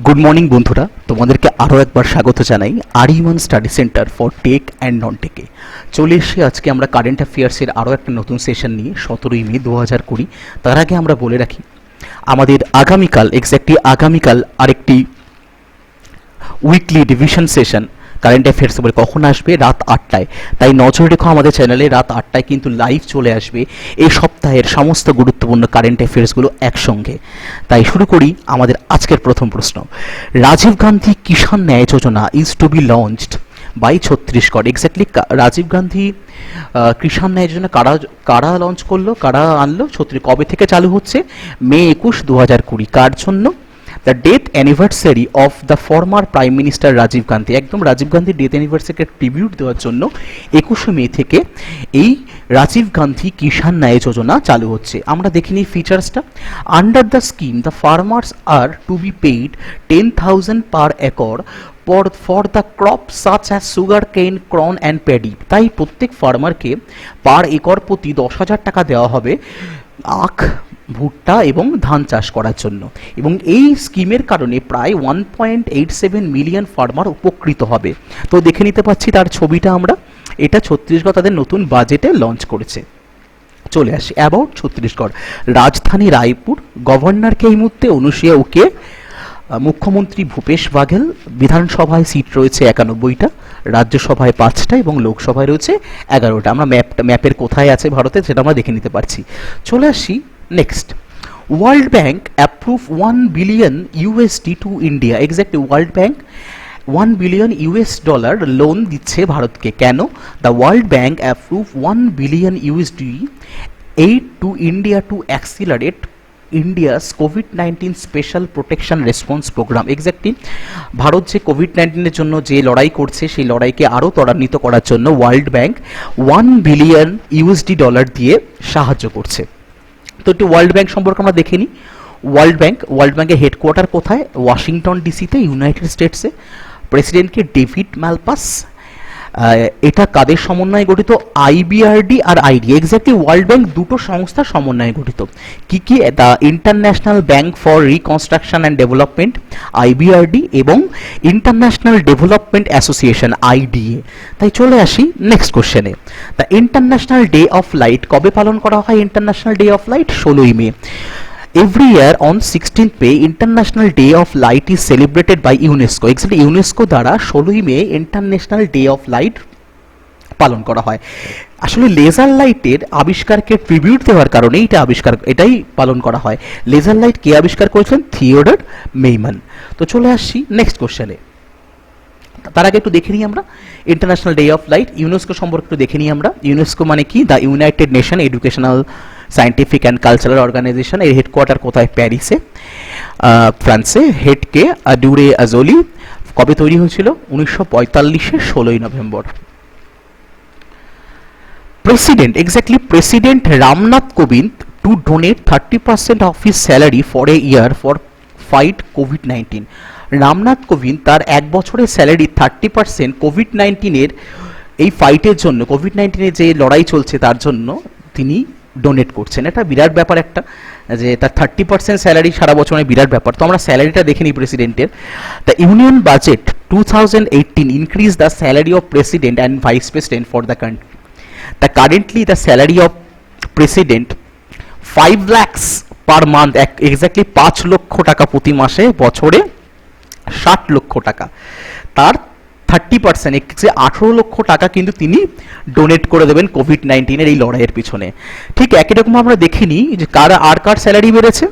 Good morning বন্ধুরা, তোমাদেরকে আরও একবার স্বাগত জানাই Ariman study centre for tech and non টেকে। চলে এসে আজকে আমরা কারেন্ট অ্যাফেয়ার্সের আরও একটা নতুন সেশন নিয়ে 17ই মে 2020। তার আগে আমরা বলে রাখি আমাদের আগামীকাল আরেকটি weekly revision session current affairs বলে কখন আসবে, রাত 8টায়। তাই নজর রেখো আমাদের চ্যানেলে, রাত 8টায় কিন্তু লাইভ চলে আসবে এই সপ্তাহের সমস্ত গুরুত্বপূর্ণ কারেন্ট অ্যাফেয়ার্সগুলো একসঙ্গে। তাই শুরু করি আমাদের আজকের প্রথম প্রশ্ন। Rajib Gandhi Kisan Nyay Yojana is to be launched by Chhattisgarh. Exactly Rajiv Gandhi Kisan Nyay Yojana কারা লঞ্চ করলো, কারা আনলো, কবে থেকে চালু হচ্ছে? মে 21, 2020। কার জন্য? The death anniversary of the former prime minister Rajiv Gandhi. একদম রাজীব গান্ধীর ডেথ অ্যানিভার্সারিকে ট্রিবিউট দেওয়ার জন্য 21শে মে থেকে এই রাজীব গান্ধী কিষাণ ন্যায় যোজনা চালু হচ্ছে। আমরা দেখে নিই ফিচার্সটা। Under the scheme the farmers are to be paid 10,000 per acre for the crop such as sugar cane, corn and paddy. তাই প্রত্যেক ফার্মারকে পার একর প্রতি 10,000 টাকা দেওয়া হবে আখ, ভুট্টা এবং ধান চাষ করার জন্য। এবং এই স্কিমের কারণে প্রায় 1.87 মিলিয়ন ফার্মার উপকৃত হবে। তো দেখে নিতে পাচ্ছি তার ছবিটা আমরা। এটা ছত্তিশগড় তাদের নতুন বাজেটে লঞ্চ করেছে। চলে আসি অ্যাবাউট ছত্তিশগড়। রাজধানী রায়পুর, গভর্নরকে এই মুহূর্তে অনুসুয়া উকে, মুখ্যমন্ত্রী ভূপেশ বাঘেল। বিধানসভায় সিট রয়েছে 91টা, রাজ্যসভায় 5টা এবং লোকসভায় রয়েছে 11টা। আমরা ম্যাপের কোথায় আছে ভারতে সেটা আমরা দেখে নিতে পারছি। চলে আসি next. World bank approve $1 billion to India. Exactly world bank $1 billion loan দিচ্ছে ভারতকে। কেন? The world bank approve $1 billion aid to India to accelerate India's কোভিড-19 special protection response program. Exactly Bharat যে কোভিড-19-এর জন্য যে লড়াই করছে সেই লড়াইকে আরও ত্বরান্বিত করার জন্য ওয়ার্ল্ড ব্যাংক $1 বিলিয়ন দিয়ে সাহায্য করছে। তো একটু ওয়ার্ল্ড ব্যাংক সম্পর্কে আমরা দেখে নিই। ওয়ার্ল্ড ব্যাংকের হেডকোয়ার্টার কোথায়? ওয়াশিংটন ডিসিতে, ইউনাইটেড স্টেটসে। প্রেসিডেন্টকে ডেভিড ম্যালপাস। এটা কাদের সমন্বয়ে গঠিত? আইবিআরডি আর আইডি। এক্স্যাক্টলি ওয়ার্ল্ড ব্যাংক দুটো সংস্থার সমন্বয়ে গঠিত। কি কি? The International Bank for Reconstruction and Development, IBRD, এবং ইন্টারন্যাশনাল ডেভেলপমেন্ট অ্যাসোসিয়েশন, আইডিএ। তাই চলে আসি নেক্সট কোশ্চেনে। The International Day of Light কবে পালন করা হয়? ইন্টারন্যাশনাল ডে অফ লাইট 16ই May. Every year on 16th May, International Day of Light is celebrated by UNESCO. Exactly UNESCO দ্বারা 16ই মে ইন্টারন্যাশনাল ডে অফ লাইট পালন করা হয়। আসলে লেজার লাইটের আবিষ্কারকে ট্রিবিউট দেওয়ার কারণে এটাই পালন করা হয়। লেজার লাইট কে আবিষ্কার করেছিলেন? থিওডর মেইমান। তো চলে আসছি নেক্সট কোশ্চেনে। তার আগে একটু দেখে নিই আমরা International Day of Light UNESCO সম্পর্কে একটু দেখে নিই আমরা। ইউনেস্কো মানে কি? The United Nation Educational, Scientific and Cultural Organization. এর হেডকোয়ার্টার কোথায়? প্যারিসে, ফ্রান্সে। হেডকে ডুরে আজোলি। কবে তৈরি হয়েছিল? 1945-এ 16ই November. President, exactly president Ramnath Kovind to donate 30% of his salary for a year for fight COVID. Ramnath Kovind তার 1 বছরের স্যালারি 30% কোভিড-19-এর এই ফাইটের জন্য, কোভিড-19-এর যে লড়াই চলছে তার জন্য তিনি ডোনেট করছেন। এটা বিরাট ব্যাপার একটা, যে তার 30% স্যালারি সারা বছরের বিরাট ব্যাপার। তো আমরা স্যালারিটা দেখে নিই প্রেসিডেন্টের। The union budget 2018 increase the salary of president and vice president for the country. The currently the salary of president 5 lakhs per month. Exactly 5 লক্ষ টাকা প্রতি মাসে, বছরে 60 লক্ষ টাকা। তার 30% 18 লক্ষ টাকা কিন্তু তিনি ডোনেট করে দেবেন কোভিড-19-এর এই লড়াইয়ের পিছনে। ঠিক একই রকম আমরা দেখিনি যে কার স্যালারি বেড়েছে।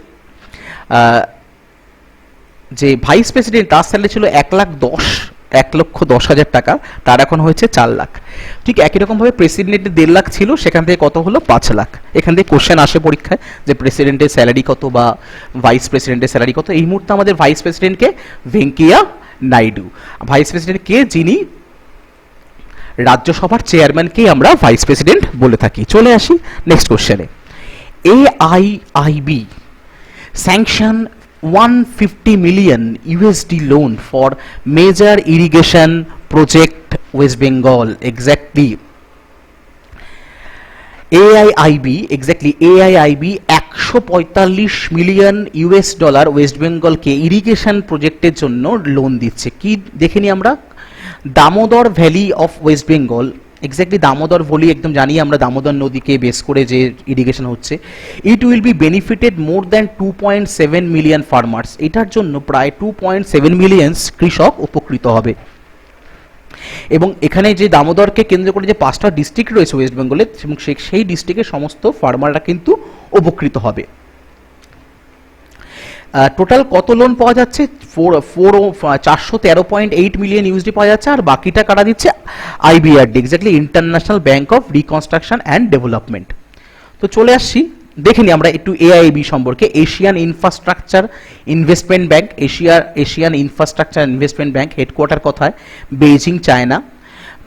যে ভাইস প্রেসিডেন্ট তার স্যালারি ছিল 1,10,000 টাকা, তার এখন হয়েছে 4 লাখ। ঠিক একই রকমভাবে প্রেসিডেন্টের 1.5 লাখ ছিল, সেখান থেকে কত হলো? 5 লাখ। এখান থেকে কোশ্চেন আসে পরীক্ষায় যে প্রেসিডেন্টের স্যালারি কত বা ভাইস প্রেসিডেন্টের স্যালারি কত। এই মুহূর্তে আমাদের ভাইস প্রেসিডেন্টকে ভেঙ্কিয়া নাইডু। ভাইস প্রেসিডেন্ট কে? যিনি রাজ্যসভার চেয়ারম্যানকেই আমরা ভাইস প্রেসিডেন্ট বলে থাকি। চলে আসি নেক্সট কোশ্চেনে। AIIB sanction $150 million loan for major irrigation project West Bengal. Exactly AIIB 1 $145 million West বেঙ্গলকে ইরিগেশন প্রজেক্টের জন্য লোন দিচ্ছে। কি দেখে নিই আমরা, Damodar Valley of West Bengal, exactly Damodar Valley একদম জানি আমরা, দামোদর নদীকে বেস করে যে ইরিগেশন হচ্ছে, it will be benefited more than 2.7 million farmers. এটার জন্য প্রায় 2.7 মিলিয়ন কৃষক উপকৃত হবে। এবং এখানে যে দামোদরকে কেন্দ্র করে যে 5টা ডিস্ট্রিক্ট রয়েছে ওয়েস্ট বেঙ্গলে, এবং সেই ডিস্ট্রিক্টের সমস্ত ফার্মাররা কিন্তু উপকৃত হবে। টোটাল কত লোন পাওয়া যাচ্ছে? 413.8 মিলিয়ন ইউএসডি পাওয়া যাচ্ছে, আর বাকিটা কারা দিচ্ছে? IBRD, exactly International Bank of Reconstruction and Development. তো চলে আসছি, দেখে নিই আমরা একটু এআইবি সম্পর্কে। Asian Infrastructure Investment Bank, Asian Infrastructure Investment Bank headquarter কোথায়? Beijing, China.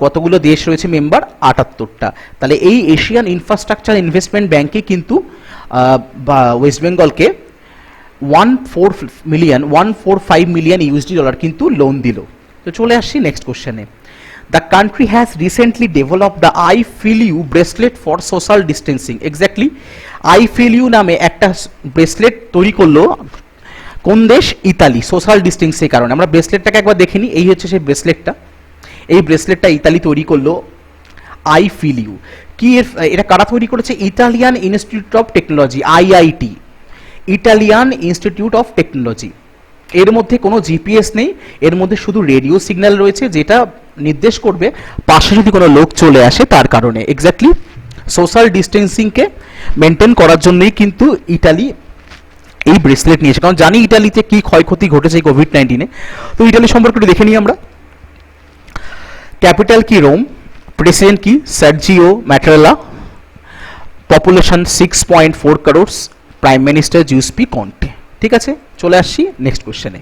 কতগুলো দেশ রয়েছে মেম্বার? 78টা। তাহলে এই এশিয়ান ইনফ্রাস্ট্রাকচার ইনভেস্টমেন্ট ব্যাংকে কিন্তু ওয়েস্ট বেঙ্গলকে 145 মিলিয়ন ইউএসডি ডলার কিন্তু লোন দিল। তো চলে আসছি নেক্সট কোশ্চেনে। The country has recently develop the I feel you bracelet for social distancing. Exactly I feel you নামে একটা ব্রেসলেট তৈরি করলো কোন দেশ? ইতালি, সোশ্যাল ডিস্টেন্সিংয়ের কারণে। আমরা ব্রেসলেটটাকে একবার দেখে নিই, এই হচ্ছে সেই ব্রেসলেটটা। এই ব্রেসলেটটা ইতালি তৈরি করলো, আই ফিল ইউ। কি এটা কারা তৈরি করেছে? Italian institute of technology, IIT, Italian institute of technology. এর মধ্যে কোনো জিপিএস নেই, এর মধ্যে শুধু রেডিও সিগন্যাল রয়েছে, যেটা নির্দেশ করবে পাশে যদি কোনো লোক চলে আসে তার কারণে। এক্স্যাক্টলি সোশ্যাল ডিস্টেন্সিংকে মেনটেন করার জন্যই কিন্তু ইটালি এই ব্রেসলেট নিয়েছে, কারণ জানি ইটালিতে কি ক্ষয়ক্ষতি ঘটেছে এই কোভিড-19-এ। তো ইটালি সম্পর্কে একটু দেখে নিই আমরা। ক্যাপিটাল কি? রোম। প্রেসিডেন্ট কি? Sergio Mattarella. Population 6.4 crores। Prime minister Giuseppe Conte. ঠিক আছে, চলে আসছি নেক্সট কোশ্চেনে।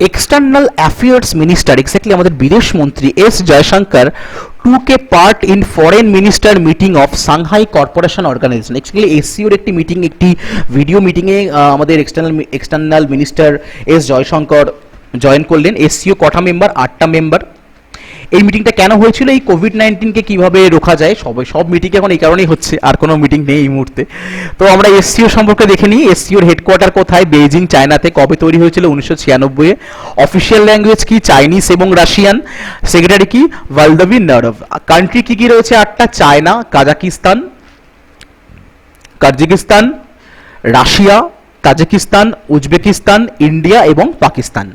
এক্সটার্নাল অ্যাফেয়ার্স মিনিস্টার, এক্স্যাক্টলি আমাদের বিদেশ মন্ত্রী S Jaishankar took a part in foreign minister meeting of Shanghai Corporation Organization. Actually এসসিওর একটি মিটিং, একটি ভিডিও মিটিংয়ে আমাদের external minister S Jaishankar join করলেন। এসসিও কটা মেম্বার? 8টা মেম্বার। এই মিটিংটা কেন হয়েছিল? এই কোভিড-19কে কিভাবে রোখা যায়, সব মিটিং এখন এই কারণেই হচ্ছে, আর কোনো মিটিং নেই এই মুহূর্তে। তো আমরা এসসিও সম্পর্কে দেখে নিই। এসসিওর হেডকোয়ার্টার কোথায়? বেইজিং, চায়নাতে। কবে তৈরি হয়েছিল? 1996-এ। অফিসিয়াল ল্যাঙ্গুয়েজ কি? চাইনিজ এবং রাশিয়ান। সেক্রেটারি কি? Vladimir Norov. কান্ট্রি কি কি রয়েছে? 8টা। China, Kazakhstan, Kyrgyzstan, Russia, Tajikistan, Uzbekistan, India এবং পাকিস্তান।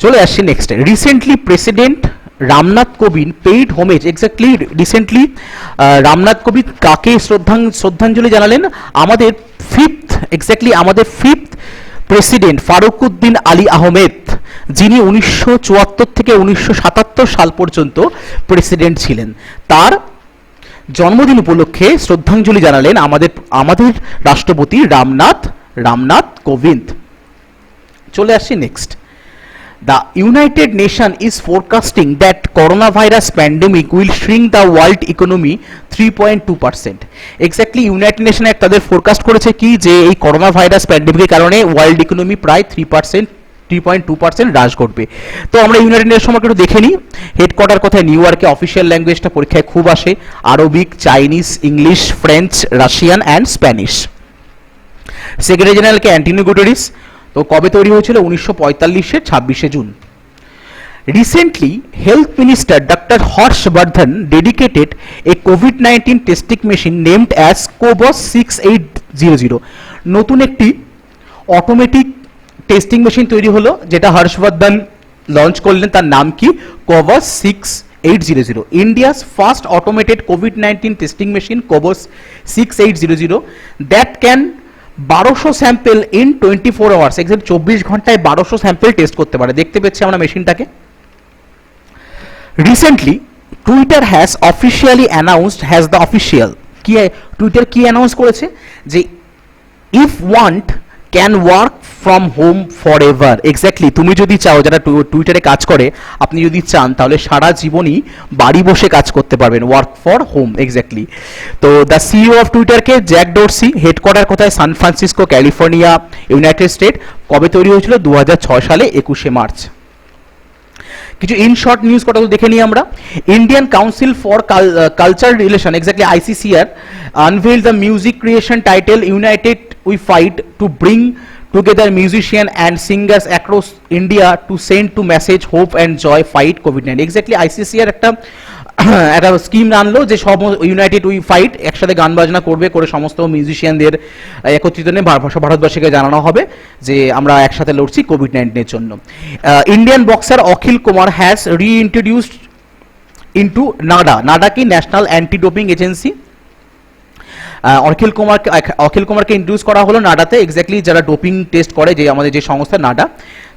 চলে আসছি next. Recently president Ramnath Kovind paid homage, exactly recently Ramnath Kovind কাকে শ্রদ্ধাঞ্জলি জানালেন? আমাদের ফিফথ প্রেসিডেন্ট ফারুকুদ্দিন আলী আহমেদ, যিনি 1974 থেকে 1977 সাল পর্যন্ত প্রেসিডেন্ট ছিলেন। তার জন্মদিন উপলক্ষে শ্রদ্ধাঞ্জলি জানালেন আমাদের রাষ্ট্রপতি রামনাথ কোবিন্দ। চলে আসছি next. The United Nations is forecasting that coronavirus pandemic will shrink the world economy 3.2%. Exactly, United Nations তাদের ফোরকাস্ট করেছে কি, যে এই করোনা ভাইরাস প্যান্ডেমিকের কারণে ওয়ার্ল্ড ইকোনমি প্রায় 3.2% হ্রাস ঘটবে। তো আমরা ইউনাইটেড নেশন সম্পর্কে একটু দেখে নিই। হেডকোয়ার্টার কোথায়? নিউ ইয়র্কে। অফিসিয়াল ল্যাঙ্গুয়েজটা পরীক্ষায় খুব আসে, Arabic, Chinese, English, French, Russian and Spanish. Secretary general কে? Antonio Guterres. তো কবে তৈরি হয়েছিল? 1945-এর 26শে June. Recently health minister doctor Harshvardhan dedicated a COVID testing machine named as COBAS 6800। নতুন একটি অটোমেটিক টেস্টিং মেশিন তৈরি হলো, যেটা হর্ষবর্ধন লঞ্চ করলেন। তার নাম কি? COBAS 6800। India's first automated COVID testing machine COBAS 6800 that can 1200 sample in 24 hours. Exact 24 ঘন্টায় 1200 স্যাম্পল টেস্ট করতে পারে। দেখতে পাচ্ছি আমরা মেশিনটাকে। Recently Twitter has officially announced Twitter কি অ্যানাউন্স করেছে? যে if want can work from home forever. Exactly, তুমি যদি চাও, যারা টুইটারে কাজ করে, আপনি যদি চান তাহলে সারা জীবনই বাড়ি বসে কাজ করতে পারবেন, ওয়ার্ক ফর হোম। এক্স্যাক্টলি। তো দ্য সিইও অফ টুইটারকে জ্যাক ডোরসি। হেডকোয়ার্টার কোথায়? San Francisco, California, United State. কবে তৈরি হয়েছিল? 2006 সালে 21শে মার্চ। কিছু ইন শর্ট নিউজ কটা দেখে নিই আমরা। Indian Council for Culture Relation exactly ICCR unveiled the music creation title United We Fight to bring together musicians and singers across India to send to message hope and joy fight COVID-19 exactly ICCR একটা একটা scheme আনলো যে সব United we fight একসাথে গান বাজনা করবে, করে সমস্ত মিউজিশিয়ানদের একত্রিত নিয়ে ভারতবর্ষকে জানানো হবে যে আমরা একসাথে লড়ছি কোভিড-19 জন্য। Indian boxer Akhil Kumar has reintroduced into NADA কি National Anti Doping Agency. Akhil কুমারকে ইন্ট্রোডিউস করা হলো নাডাতে, এক্স্যাক্টলি যারা ডোপিং টেস্ট করে যে আমাদের যে সংস্থা নাডা।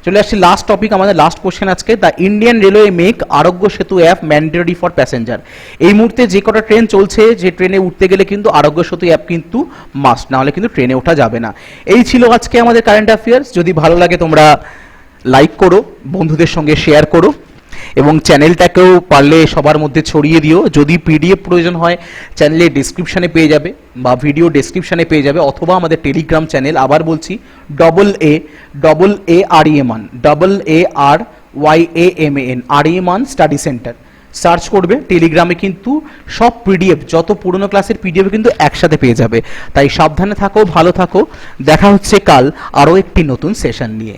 চলে আসছি লাস্ট টপিক, আমাদের লাস্ট কোশ্চেন আজকে। The Indian Railway make Arogya Setu app mandatory for passenger. এই মুহূর্তে যে কটা ট্রেন চলছে, যে ট্রেনে উঠতে গেলে কিন্তু আরোগ্য সেতু অ্যাপ কিন্তু মাস্ট, না হলে কিন্তু ট্রেনে ওঠা যাবে না। এই ছিল আজকে আমাদের কারেন্ট অ্যাফেয়ার্স। যদি ভালো লাগে তোমরা লাইক করো, বন্ধুদের সঙ্গে শেয়ার করো এবং চ্যানেলটাকেও পারলে সবার মধ্যে ছড়িয়ে দিও। যদি পিডিএফ প্রয়োজন হয় চ্যানেলের ডিসক্রিপশানে পেয়ে যাবে বা ভিডিও ডেসক্রিপশানে পেয়ে যাবে, অথবা আমাদের টেলিগ্রাম চ্যানেল, আবার বলছি AARYAMAN আরিয়ামান স্টাডি সেন্টার সার্চ করবে। টেলিগ্রামে কিন্তু সব পিডিএফ, যত পুরনো ক্লাসের পিডিএফ কিন্তু একসাথে পেয়ে যাবে। তাই সাবধানে থাকো, ভালো থাকো, দেখা হচ্ছে কাল আরও একটি নতুন সেশন নিয়ে।